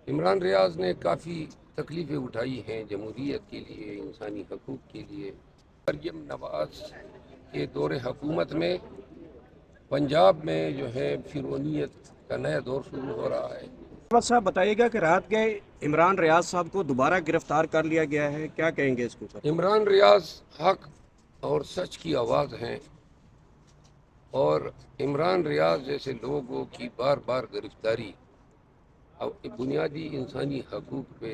عمران ریاض نے کافی تکلیفیں اٹھائی ہیں جمہوریت کے لیے، انسانی حقوق کے لیے۔ مریم نواز کے دور حکومت میں پنجاب میں جو ہے فرعونیت کا نیا دور شروع ہو رہا ہے۔ احمد صاحب بتائیے گا کہ رات گئے عمران ریاض صاحب کو دوبارہ گرفتار کر لیا گیا ہے، کیا کہیں گے اس کے اوپر؟ عمران ریاض حق اور سچ کی آواز ہیں، اور عمران ریاض جیسے لوگوں کی بار بار گرفتاری بنیادی انسانی حقوق پہ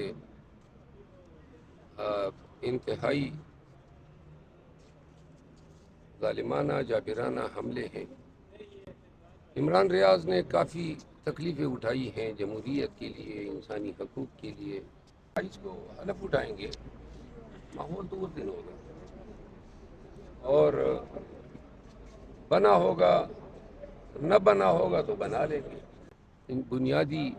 انتہائی ظالمانہ جابرانہ حملے ہیں۔ عمران ریاض نے کافی تکلیفیں اٹھائی ہیں جمہوریت کے لیے، انسانی حقوق کے لیے۔ اس کو حلف اٹھائیں گے، ماحول تو اس دن ہوگا، اور بنا ہوگا نہ بنا ہوگا تو بنا لیں گے۔ ان بنیادی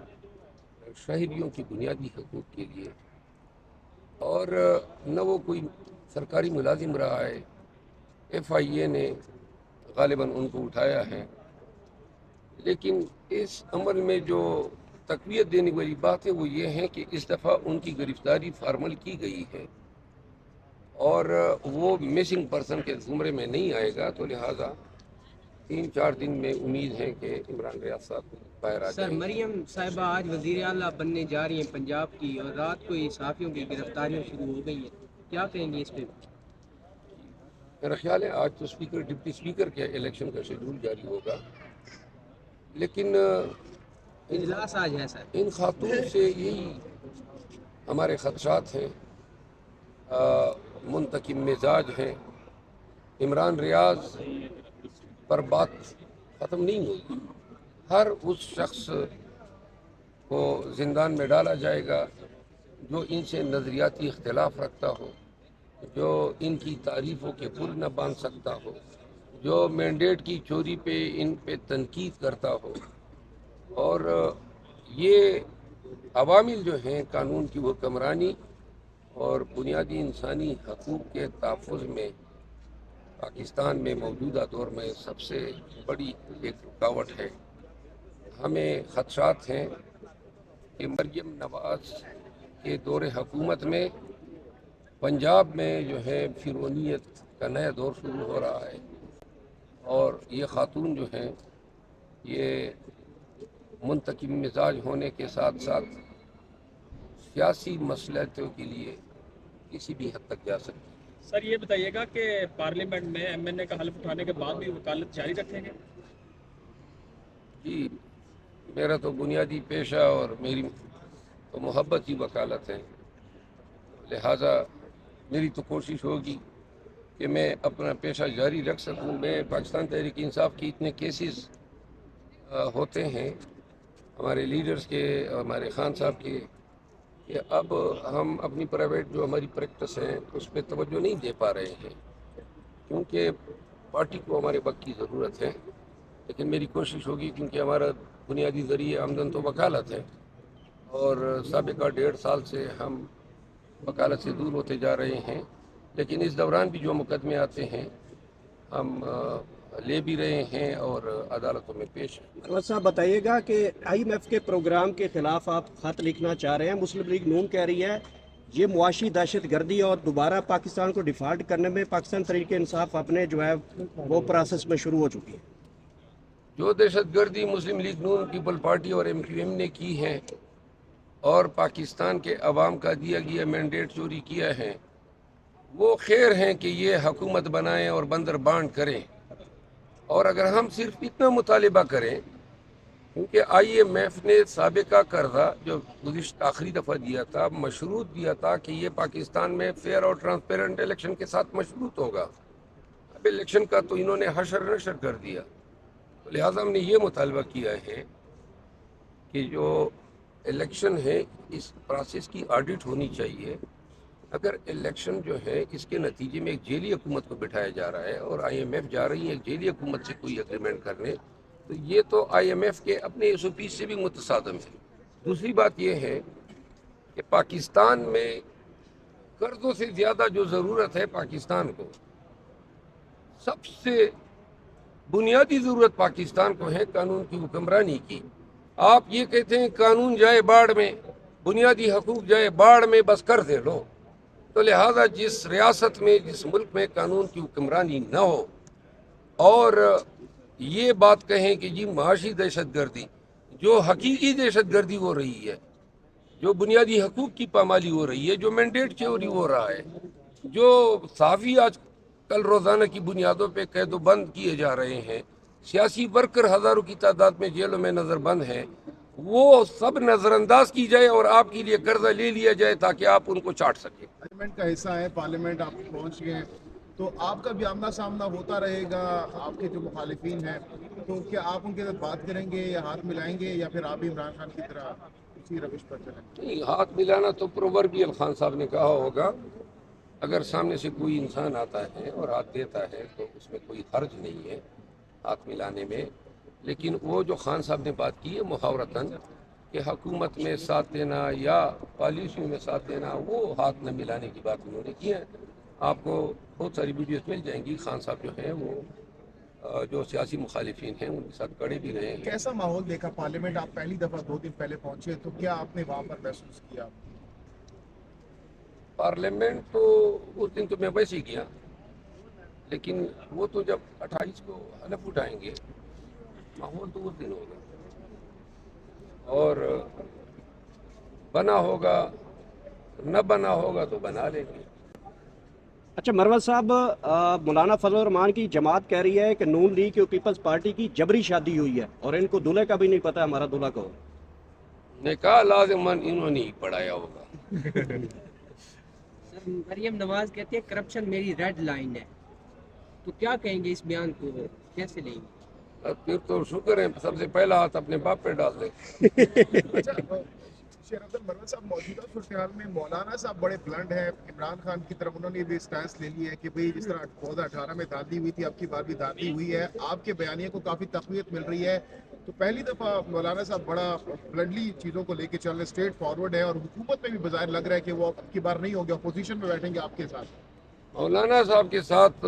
شہریوں کی بنیادی حقوق کے لیے، اور نہ وہ کوئی سرکاری ملازم رہا ہے، ایف آئی اے نے غالباً ان کو اٹھایا ہے، لیکن اس عمل میں جو تقویت دینے والی بات ہے وہ یہ ہے کہ اس دفعہ ان کی گرفتاری فارمل کی گئی ہے، اور وہ مسنگ پرسن کے زمرے میں نہیں آئے گا، تو لہٰذا 3-4 دن میں امید ہے کہ عمران ریاض صاحب باہر آ جائیں گے۔ مریم صاحبہ آج وزیر اعلیٰ بننے جا رہی ہیں پنجاب کی، اور رات کو ہی صحافیوں کی گرفتاریاں شروع ہو گئی ہیں، کیا کہیں گے اس پہ؟ میرا خیال ہے آج تو ڈپٹی اسپیکر کے الیکشن کا شیڈول جاری ہوگا، لیکن اجلاس آج ہے سر۔ ان خاتون سے یہی ہمارے خدشات ہیں، منتقم مزاج ہیں۔ عمران ریاض پر بات ختم نہیں ہوگی، ہر اس شخص کو زندان میں ڈالا جائے گا جو ان سے نظریاتی اختلاف رکھتا ہو، جو ان کی تعریفوں کے پل نہ باندھ سکتا ہو، جو مینڈیٹ کی چوری پہ ان پہ تنقید کرتا ہو۔ اور یہ عوامل جو ہیں قانون کی حکمرانی اور بنیادی انسانی حقوق کے تحفظ میں پاکستان میں موجودہ دور میں سب سے بڑی ایک رکاوٹ ہے۔ ہمیں خدشات ہیں کہ مریم نواز کے دور حکومت میں پنجاب میں جو ہے فرعونیت کا نیا دور شروع ہو رہا ہے، اور یہ خاتون جو ہیں یہ منتقم مزاج ہونے کے ساتھ ساتھ سیاسی مصلحتوں کے لیے کسی بھی حد تک جا سکتی ہے۔ سر یہ بتائیے گا کہ پارلیمنٹ میں ایم این اے کا حلف اٹھانے کے بعد بھی وکالت جاری رکھیں گے؟ جی، میرا تو بنیادی پیشہ اور میری تو محبت ہی وکالت ہے، لہٰذا میری تو کوشش ہوگی کہ میں اپنا پیشہ جاری رکھ سکوں۔ میں پاکستان تحریک انصاف کی اتنے کیسز ہوتے ہیں ہمارے لیڈرز کے، ہمارے خان صاحب کے، کہ اب ہم اپنی پرائیویٹ جو ہماری پریکٹس ہے اس پہ توجہ نہیں دے پا رہے ہیں، کیونکہ پارٹی کو ہمارے وقت کی ضرورت ہے۔ لیکن میری کوشش ہوگی، کیونکہ ہمارا بنیادی ذریعہ آمدن تو وکالت ہے، اور سابقہ 1.5 سال سے ہم وکالت سے دور ہوتے جا رہے ہیں، لیکن اس دوران بھی جو مقدمے آتے ہیں ہم لے بھی رہے ہیں اور عدالتوں میں پیش ہیں۔ احمد صاحب بتائیے گا کہ آئی ایم ایف کے پروگرام کے خلاف آپ خط لکھنا چاہ رہے ہیں، مسلم لیگ نون کہہ رہی ہے یہ معاشی دہشت گردی اور دوبارہ پاکستان کو ڈیفالٹ کرنے میں پاکستان تحریک انصاف اپنے جو ہے وہ پروسیس میں شروع ہو چکی ہے۔ جو دہشت گردی مسلم لیگ نون پیپل پارٹی اور ایم کیو ایم نے کی ہے اور پاکستان کے عوام کا دیا گیا مینڈیٹ چوری کیا ہے، وہ خیر ہیں کہ یہ حکومت بنائیں اور بندر بانٹ کریں، اور اگر ہم صرف اتنا مطالبہ کریں، کیونکہ آئی ایم ایف نے سابقہ قرضہ جو آخری دفعہ دیا تھا مشروط دیا تھا کہ یہ پاکستان میں فیئر اور ٹرانسپیرنٹ الیکشن کے ساتھ مشروط ہوگا۔ اب الیکشن کا تو انہوں نے حشر نشر کر دیا، تو لہٰذا ہم نے یہ مطالبہ کیا ہے کہ جو الیکشن ہے اس پروسیس کی آڈٹ ہونی چاہیے۔ اگر الیکشن جو ہے اس کے نتیجے میں ایک جیلی حکومت کو بٹھایا جا رہا ہے اور آئی ایم ایف جا رہی ہے ایک جیلی حکومت سے کوئی اگریمنٹ کرنے، تو یہ تو آئی ایم ایف کے اپنے ایس او پی سے بھی متصادم ہے۔ دوسری بات یہ ہے کہ پاکستان میں قرضوں سے زیادہ جو ضرورت ہے پاکستان کو، سب سے بنیادی ضرورت پاکستان کو ہے قانون کی حکمرانی کی۔ آپ یہ کہتے ہیں قانون جائے باڑ میں، بنیادی حقوق جو ہے باڑ میں بس کر دے لو. تو لہذا جس ریاست میں جس ملک میں قانون کی حکمرانی نہ ہو اور یہ بات کہیں کہ جی معاشی دہشت گردی، جو حقیقی دہشت گردی ہو رہی ہے، جو بنیادی حقوق کی پامالی ہو رہی ہے، جو مینڈیٹ چوری ہو رہا ہے، جو صحافی آج کل روزانہ کی بنیادوں پہ قید و بند کیے جا رہے ہیں، سیاسی ورکر ہزاروں کی تعداد میں جیلوں میں نظر بند ہیں، وہ سب نظر انداز کی جائے اور آپ کے لیے قرضہ لے لیا جائے تاکہ آپ ان کو چاٹ سکیں. پارلیمنٹ کا حصہ ہے، پارلیمنٹ آپ پہنچ گئے ہیں، تو آپ کا بھی آمنا سامنا ہوتا رہے گا آپ کے جو مخالفین ہیں، تو کیا آپ ان کے ساتھ بات کریں گے یا ہاتھ ملائیں گے، یا پھر آپ بھی عمران خان کی طرح اسی روش پر چلیں گے؟ نہیں، ہاتھ ملانا تو پرووربیل خان صاحب نے کہا ہوگا. اگر سامنے سے کوئی انسان آتا ہے اور ہاتھ دیتا ہے تو اس میں کوئی حرج نہیں ہے ہاتھ ملانے میں. لیکن وہ جو خان صاحب نے بات کی ہے محاورتاً کہ حکومت میں ساتھ دینا یا پالیسیوں میں ساتھ دینا، وہ ہاتھ نہ ملانے کی بات انہوں نے کی ہے. آپ کو بہت ساری ویڈیوز مل جائیں گی. خان صاحب جو ہیں وہ جو سیاسی مخالفین ہیں ان کے ساتھ کڑے بھی رہے ہیں. کیسا ماحول دیکھا پارلیمنٹ؟ آپ پہلی دفعہ 2 دن پہلے پہنچے، تو کیا آپ نے وہاں پر محسوس کیا؟ پارلیمنٹ تو اس دن تو میں ویسے ہی گیا، لیکن وہ تو جب 28 کو حلف اٹھائیں گے ماحول تو اس دن ہوگا، اور بنا ہوگا نہ بنا ہوگا تو بنا لیں گے. اچھا مروت صاحب، مولانا فضل الرحمان کی جماعت کہہ رہی ہے کہ نون لیگ اور پیپلز پارٹی کی جبری شادی ہوئی ہے اور ان کو دولہے کا بھی نہیں پتا ہمارا دولہا کون. نکاح لازماً انہوں نے ہی پڑھایا ہوگا. سر مریم نواز کہتی ہے کرپشن میری ریڈ لائن ہے، تو کیا کہیں گے اس بیان کو، کیسے لیں گے؟ پھر تو شکر ہے سب سے پہلا ہاتھ اپنے باپ پہ ڈال دے. اچھا شیر افضل، مروت صاحب موجودہ صورتحال میں مولانا صاحب بڑے بلنڈ ہیں عمران خان کی طرف، انہوں نے بھی اسٹینس لے لی ہے کہ بھئی جس طرح 2018 میں دھاندلی ہوئی تھی اب کی بار بھی دھاندلی ہوئی ہے. آپ کے بیانیے کو کافی تقویت مل رہی ہے، تو پہلی دفعہ مولانا صاحب بڑا بلنڈلی چیزوں کو لے کے چل رہے، اسٹریٹ فارورڈ ہے، اور حکومت میں بھی بظاہر لگ رہا ہے کہ وہ اب کی بار نہیں ہوگا، اپوزیشن میں بیٹھیں گے آپ کے ساتھ. مولانا صاحب کے ساتھ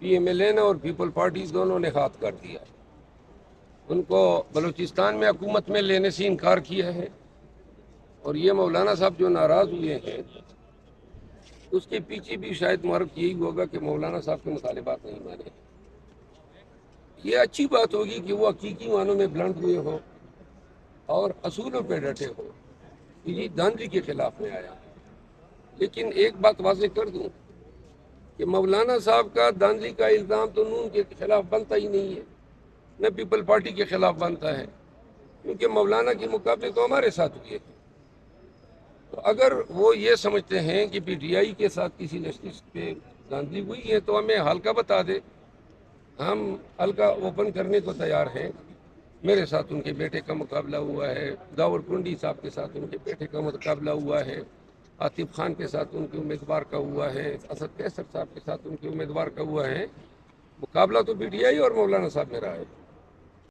پی ایم ایل این اور پیپل پارٹی دونوں نے ہاتھ کر دیا. ان کو بلوچستان میں حکومت میں لینے سے انکار کیا ہے، اور یہ مولانا صاحب جو ناراض ہوئے ہیں اس کے پیچھے بھی شاید مرک یہی ہوگا کہ مولانا صاحب کے مطالبات نہیں مانے. یہ اچھی بات ہوگی کہ وہ حقیقی معنوں میں بلنڈ ہوئے ہو اور اصولوں پہ ڈٹے ہو. یہ دھاندلی کے خلاف میں آیا. لیکن ایک بات واضح کر دوں کہ مولانا صاحب کا دھاندلی کا الزام تو نون کے خلاف بنتا ہی نہیں ہے، نہ پیپل پارٹی کے خلاف بنتا ہے، کیونکہ مولانا کے مقابلے تو ہمارے ساتھ ہوئے ہیں. تو اگر وہ یہ سمجھتے ہیں کہ پی ٹی آئی کے ساتھ کسی نشست پہ دھاندلی ہوئی ہے تو ہمیں حلقہ بتا دے، ہم حلقہ اوپن کرنے کو تیار ہیں. میرے ساتھ ان کے بیٹے کا مقابلہ ہوا ہے، داور کنڈی صاحب کے ساتھ ان کے بیٹے کا مقابلہ ہوا ہے، عاطف خان کے ساتھ ان کے امیدوار کا ہوا ہے، اسد کیسر صاحب کے ساتھ ان کے امیدوار کا ہوا ہے. مقابلہ تو پی ٹی آئی اور مولانا صاحب میں رہا ہے.